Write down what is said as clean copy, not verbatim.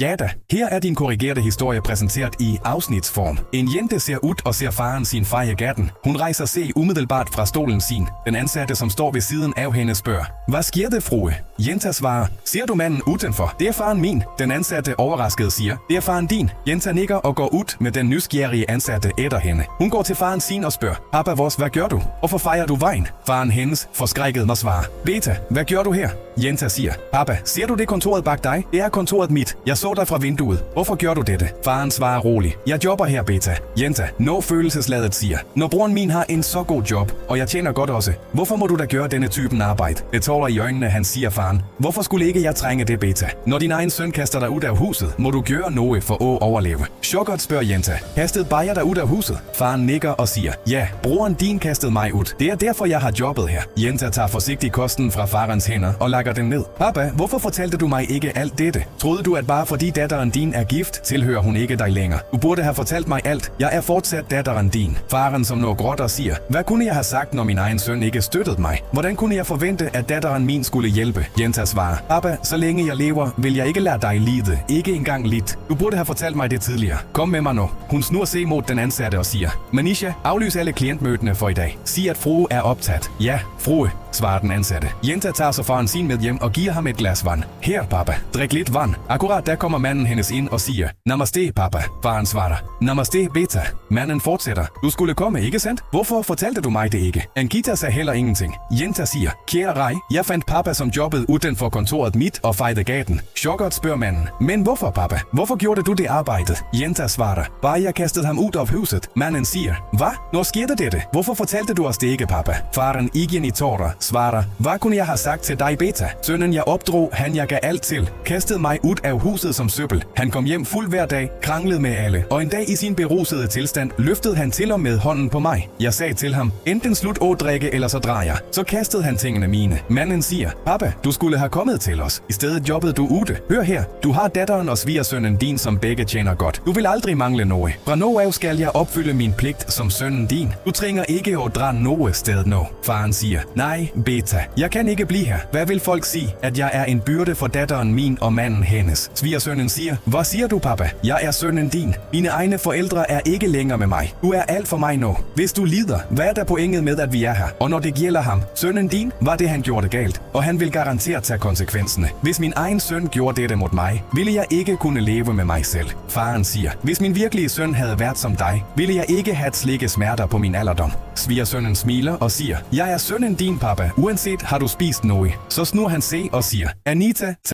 Ja da, her er din korrigerede historie præsenteret i afsnitsform. En jente ser ud og ser faren sin feje gatten. Hun rejser sig umiddelbart fra stolen sin. Den ansatte, som står ved siden af hende, spørger: Hvad sker det, frue? Jenta svarer: Ser du manden udenfor? Det er faren min. Den ansatte overrasket siger: Det er faren din. Jenta nikker og går ud med den nysgerrige ansatte efter hende. Hun går til faren sin og spørger: Papa vores, hvad gør du? Hvorfor fejrer du vejen? Faren hendes forskrækket må svare: Beta, hvad gør du her? Jenta siger: Papa, ser du det kontoret bag dig? Det er kontoret mit. Jeg så dig fra vinduet. Hvorfor gør du dette? Faren svarer roligt: Jeg jobber her, Beta. Jenta, følelsesladet siger: Når broren min har en så god job, og jeg tjener godt også, hvorfor må du da gøre denne typen arbejde? Det tårer i øjnene, han siger faren: Hvorfor skulle ikke jeg trænge det, Beta? Når din egen søn kaster dig ud af huset, må du gøre noget for at overleve. Chokket spørger Jenta: Kastede Bajer dig ud af huset? Faren nikker og siger: Ja, broren din kastede mig ud. Det er derfor, jeg har jobbet her. Jenta tager forsigtigt kosten fra farens hænder og lægger den ned. Papa, hvorfor fortalte du mig ikke alt dette? Troede du, at bare fordi datteren din er gift, tilhører hun ikke dig længere? Du burde have fortalt mig alt. Jeg er fortsat datteren din. Faren, som når gråt og siger: Hvad kunne jeg have sagt, når min egen søn ikke støttede mig? Hvordan kunne jeg forvente, at datteren min skulle hjælpe? Jenta svarer: Papa, så længe jeg lever, vil jeg ikke lade dig lide. Ikke engang lidt. Du burde have fortalt mig det tidligere. Kom med mig nu. Hun snur sig mod den ansatte og siger: Manisha, aflys alle klientmøderne for i dag. Sig, at frue er optaget. Ja, frue, svarer den ansatte. Jenta tager så faren sin med hjem og giver ham et glas vand. Her, papa, drik lidt vand. Akkurat der kommer manden hendes ind og siger: Namaste, papa. Faren svarer: Namaste, Beta. Manden fortsætter: Du skulle komme, ikke sandt? Hvorfor fortalte du mig det ikke? Ankita sagde heller ingenting. Jenta siger: Kære Rai, jeg fandt papa, som jobbede uden for kontoret mit og fejede gaten. Chokket spørger manden: Men hvorfor, papa? Hvorfor gjorde du det arbejde? Jenta svarer: Bare jeg kastede ham ud af huset. Manden siger: Hvad? Når skete dette? Hvorfor fortalte du os det ikke, papa? Faren igen i tårer svarer: Hvad kunne jeg have sagt til dig, Beta? Sønnen jeg opdrog, han jeg gav alt til, kastede mig ud af huset som søppel. Han kom hjem fuld hver dag, kranglede med alle, og en dag i sin berusede tilstand løftede han til og med hånden på mig. Jeg sagde til ham: Enten slut at drikke, eller så drar jeg. Så kastede han tingene mine. Manden siger: Papa, du skulle have kommet til os. I stedet jobbede du ude. Hør her, du har datteren og svigersønnen din, som begge tjener godt. Du vil aldrig mangle noget. Fra nu af skal jeg opfylde min pligt som sønnen din. Du trænger ikke at dra noget sted nu. Faren siger: Nej, Beta, jeg kan ikke blive her. Hvad vil folk sige? At jeg er en byrde for datteren min og manden hendes. Svigersønnen siger: Hvad siger du, papa? Jeg er sønnen din. Mine egne forældre er ikke længere med mig. Du er alt for mig nu. Hvis du lider, hvad er der pointet med, at vi er her? Og når det gælder ham, sønnen din, var det han gjorde galt, og han vil garanteret tage konsekvenserne. Hvis min egen søn gjorde dette mod mig, ville jeg ikke kunne leve med mig selv. Faren siger: Hvis min virkelige søn havde været som dig, ville jeg ikke have slikke smerter på min alderdom. Svigersønnen smiler og siger: Jeg er sønnen din, papa. Uanset har du spist noget. Så snur han sig og siger: Anita,